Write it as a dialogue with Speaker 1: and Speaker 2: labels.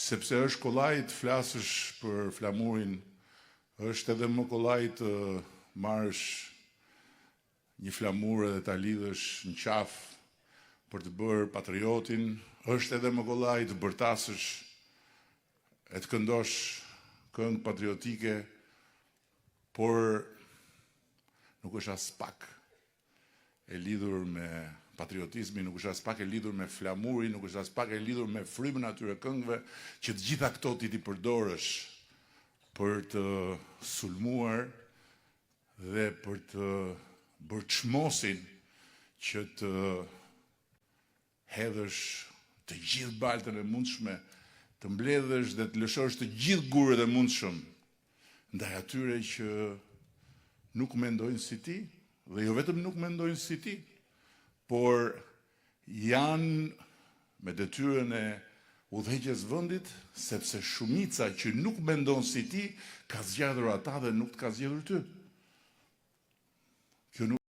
Speaker 1: sepse është kollaj të flasësh për flamurin, është edhe më kollaj të marrësh një flamur dhe ta lidhësh në qafë për të bërë patriotin, është edhe më kollaj të bërtasësh e të këndosh këngë patriotike, por nuk është as pak e lidhur me patriotizmi, nuk është as pak e lidhur me flamurin, nuk është as pak e lidhur me frymën atyre këngëve që të gjitha këto ti përdorësh për të sulmuar dhe për të bërë çmosin që të hedhësh të gjithë baltën e mundshme, të mbledhësh dhe të lëshosh të gjithë gurët e mundshëm ndaj atyre që nuk mendojnë si ti, dhe jo vetëm nuk mendojnë si ti, por janë me detyrën e udhëheqjes vendit, sepse shumica që nuk mendon si ti ka zgjedhur ata dhe nuk të ka zgjedhur ty. Kjo nuk